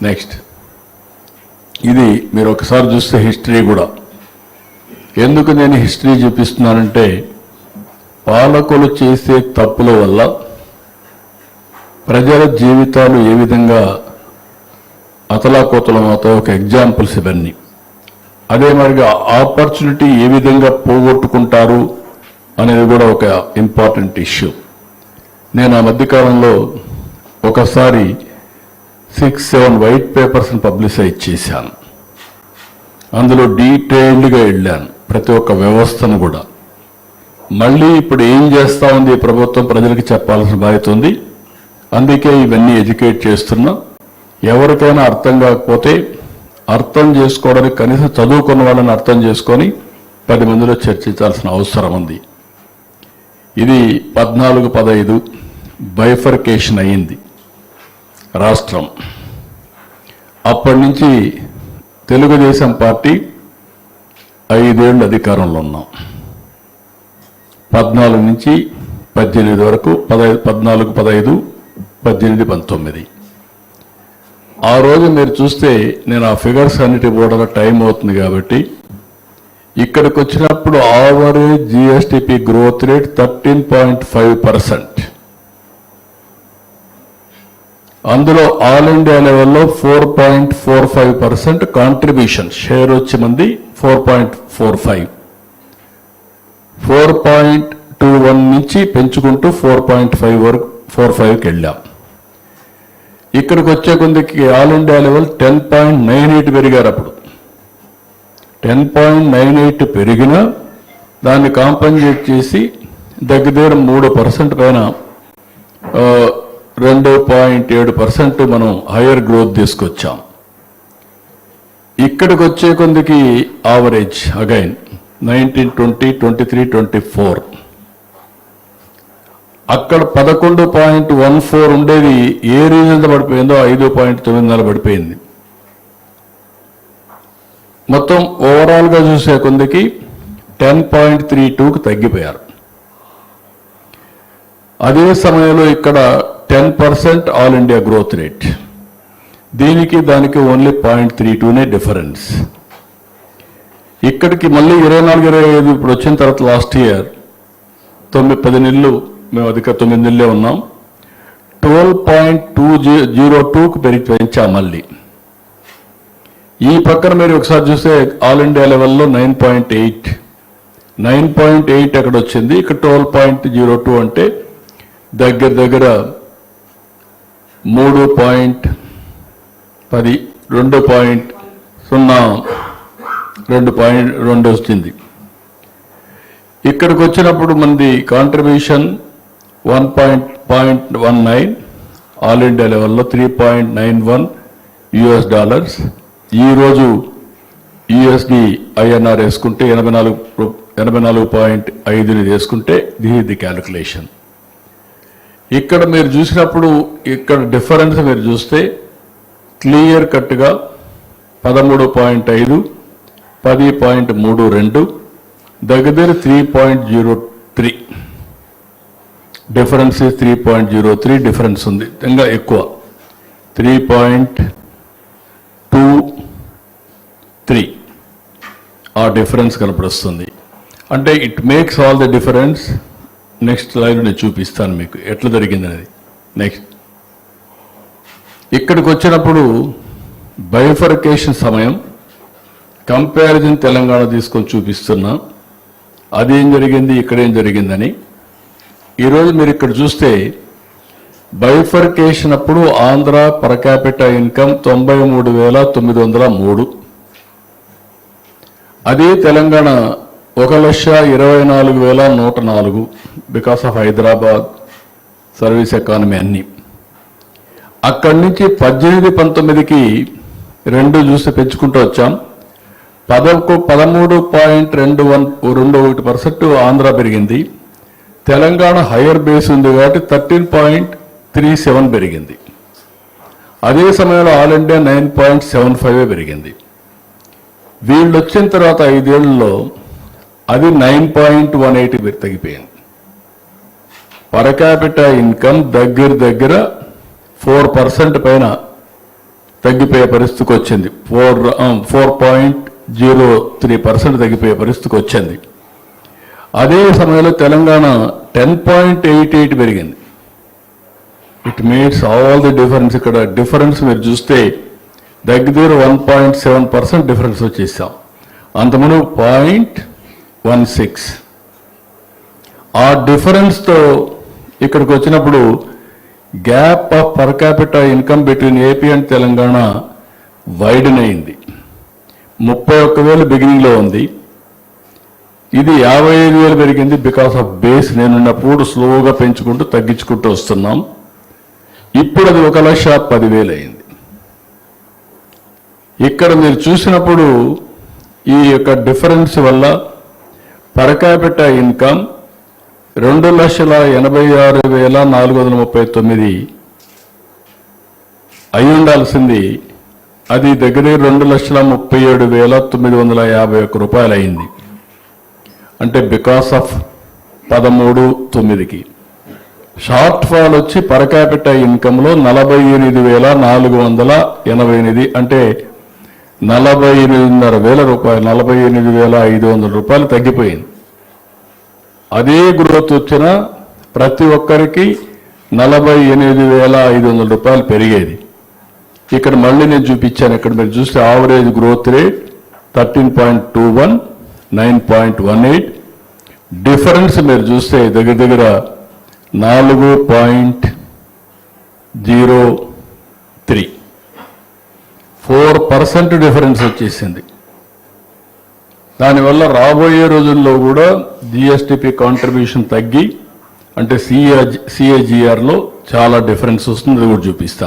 Next ఇది మీరు ఒకసారి చూస్తే హిస్టరీ కూడా. ఎందుకు నేను హిస్టరీ చూపిస్తున్నానంటే పాలకులు చేసే తప్పుల వల్ల ప్రజల జీవితాలు ఏ విధంగా అతలాకుతలమవుతాయో ఒక ఎగ్జాంపుల్స్ ఇవన్నీ. అదే మరిగా ఆపర్చునిటీ ఏ విధంగా పోగొట్టుకుంటారు అనేది కూడా ఒక ఇంపార్టెంట్ ఇష్యూ. నేను ఆ మధ్యకాలంలో ఒకసారి 6-7 వైట్ పేపర్స్ని పబ్లిసైజ్ చేశాను. అందులో డీటెయిల్డ్గా వెళ్ళాను ప్రతి ఒక్క వ్యవస్థను కూడా. మళ్ళీ ఇప్పుడు ఏం చేస్తా ఉంది ప్రభుత్వం ప్రజలకు చెప్పాల్సిన బాధ్యత ఉంది. అందుకే ఇవన్నీ ఎడ్యుకేట్ చేస్తున్నా. ఎవరికైనా అర్థం కాకపోతే అర్థం చేసుకోవడానికి కనీసం చదువుకున్న వాళ్ళని అర్థం చేసుకొని 10 మందిలో చర్చించాల్సిన అవసరం ఉంది. ఇది 14-15 బైఫర్కేషన్ అయ్యింది రాష్ట్రం. అప్పటి నుంచి తెలుగుదేశం పార్టీ 5 ఏళ్ళు అధికారంలో ఉన్నాం. 14 నుంచి 18 వరకు 14, 15, 18, 19. ఆ రోజు మీరు చూస్తే నేను ఆ ఫిగర్స్ అన్నిటి కూడా టైం అవుతుంది కాబట్టి ఇక్కడికి వచ్చినప్పుడు ఆవరేజ్ జిఎస్టిపి గ్రోత్ రేట్ 13.5%. అందులో ఆల్ ఇండియా లెవెల్లో 4.45% కాంట్రిబ్యూషన్ షేర్ వచ్చి మంది 4.45, 4.21 నుంచి పెంచుకుంటూ 4.5 వరకు 4.5కి వెళ్ళాం. ఇక్కడికి వచ్చే కొందికి ఆల్ ఇండియా లెవెల్ 10.98 పెరిగారు. అప్పుడు 10.98 పెరిగినా దాన్ని కాంపన్సేట్ చేసి దగ్గర 3% పైన 2.7% మనం హయ్యర్ గ్రోత్ తీసుకొచ్చాం. ఇక్కడికి వచ్చే కొందికి ఆవరేజ్ అగైన్ 19, 20, 23, 24 అక్కడ 11.14 ఉండేది ఏ రీజన్తో పడిపోయిందో 5.9 పడిపోయింది. మొత్తం ఓవరాల్గా చూసే కొందికి 10.32కు తగ్గిపోయారు. అదే సమయంలో ఇక్కడ 10% ఆల్ ఇండియా గ్రోత్ రేట్. దీనికి దానికి ఓన్లీ 0.32నే డిఫరెన్స్. ఇక్కడికి మళ్ళీ 24-25 ఇప్పుడు వచ్చిన తర్వాత లాస్ట్ ఇయర్ 9-10 నెలలు మేము అధిక 9 నెలలే ఉన్నాం. 12.202కు పెంచాం మళ్ళీ. ఈ పక్కన మీరు ఒకసారి చూస్తే ఆల్ ఇండియా లెవెల్లో 9.8 అక్కడ వచ్చింది. ఇక్కడ 12.02 అంటే దగ్గర 3.10, 2.02 వచ్చింది. ఇక్కడికి వచ్చినప్పుడు మంది కాంట్రిబ్యూషన్ 1.19, ఆల్ ఇండియా లెవెల్లో 3.91 ఈరోజు యూఎస్డి ఐఎన్ఆర్ వేసుకుంటే 84.5 వేసుకుంటే దిస్ ది క్యాలిక్యులేషన్. ఇక్కడ మీరు చూసినప్పుడు ఇక్కడ డిఫరెన్స్ మీరు చూస్తే క్లియర్ కట్గా 13.5, 10.32 దగ్గర 3.03 డిఫరెన్స్. 3.03 డిఫరెన్స్ ఉంది. ఇంకా ఎక్కువ 3.23 ఆ డిఫరెన్స్ కనపడుస్తుంది. అంటే it makes all the difference. Next slide నేను చూపిస్తాను మీకు ఎట్లా జరిగింది అనేది. నెక్స్ట్ ఇక్కడికి వచ్చినప్పుడు బైఫర్కేషన్ సమయం కంపారిజన్ తెలంగాణ తీసుకొని చూపిస్తున్నా. అదేం జరిగింది ఇక్కడేం జరిగిందని. ఈరోజు మీరు ఇక్కడ చూస్తే బైఫర్కేషన్ అప్పుడు ఆంధ్ర పర్ క్యాపిటల్ ఇన్కమ్ 93,903. అదే Telangana 1,24,104 because of Hyderabad service economy అన్ని. అక్కడి నుంచి 18-19కి 2 చూసి పెంచుకుంటూ వచ్చాం. 13.21% ఆంధ్ర పెరిగింది. తెలంగాణ హయ్యర్ బేస్ ఉంది కాబట్టి 13.37 పెరిగింది. అదే సమయంలో ఆల్ ఇండియా 9.75 పెరిగింది. వీళ్ళు వచ్చిన తర్వాత 5 ఏళ్లలో అది 9.18 తగ్గిపోయింది. పర్ క్యాపిటల్ ఇన్కమ్ దగ్గర 4% పైన తగ్గిపోయే పరిస్థితికి వచ్చింది. 4.03% తగ్గిపోయే పరిస్థితికి వచ్చింది. అదే సమయంలో తెలంగాణ 10.88 పెరిగింది. It makes all the difference. ఇక్కడ డిఫరెన్స్ మీరు చూస్తే దగ్గర 1.7% డిఫరెన్స్ వచ్చేసాం. అంతకుముందు 0.16. ఆ డిఫరెన్స్తో ఇక్కడికి వచ్చినప్పుడు gap of per capital income between AP and Telangana widen అయింది. 31,000 బిగినింగ్లో ఉంది, ఇది 55,000 పెరిగింది. బికాస్ ఆఫ్ బేస్ నేనున్నప్పుడు స్లోగా పెంచుకుంటూ తగ్గించుకుంటూ వస్తున్నాం. ఇప్పుడు అది 1,10,000 అయింది. ఇక్కడ మీరు చూసినప్పుడు ఈ యొక్క డిఫరెన్స్ వల్ల పర్ క్యాపిటల్ ఇన్కమ్ 2,86,439 అయి ఉండాల్సింది, అది దగ్గర 2,37,951 రూపాయలు అయింది. అంటే బికాస్ ఆఫ్ 13/9కి షార్ట్ ఫాల్ వచ్చి పర్ క్యాపిటల్ ఇన్కంలో 48,488, అంటే 48,500 రూపాయలు, 48,500 రూపాయలు తగ్గిపోయింది. అదే గ్రోత్ వచ్చిన ప్రతి ఒక్కరికి 48,500 రూపాయలు పెరిగేది. ఇక్కడ మళ్ళీ నేను చూపించాను. ఇక్కడ మీరు చూస్తే ఆవరేజ్ గ్రోత్ రేట్ 13.21, 9.18. డిఫరెన్స్ మీరు చూస్తే దగ్గర 4.03, 4% డిఫరెన్స్ వచ్చేసింది. దానివల్ల రాబోయే రోజుల్లో కూడా జిఎస్టిపి కాంట్రిబ్యూషన్ తగ్గి, అంటే సిఏజిఆర్లో చాలా డిఫరెన్స్ వస్తుంది. అది కూడా చూపిస్తాను.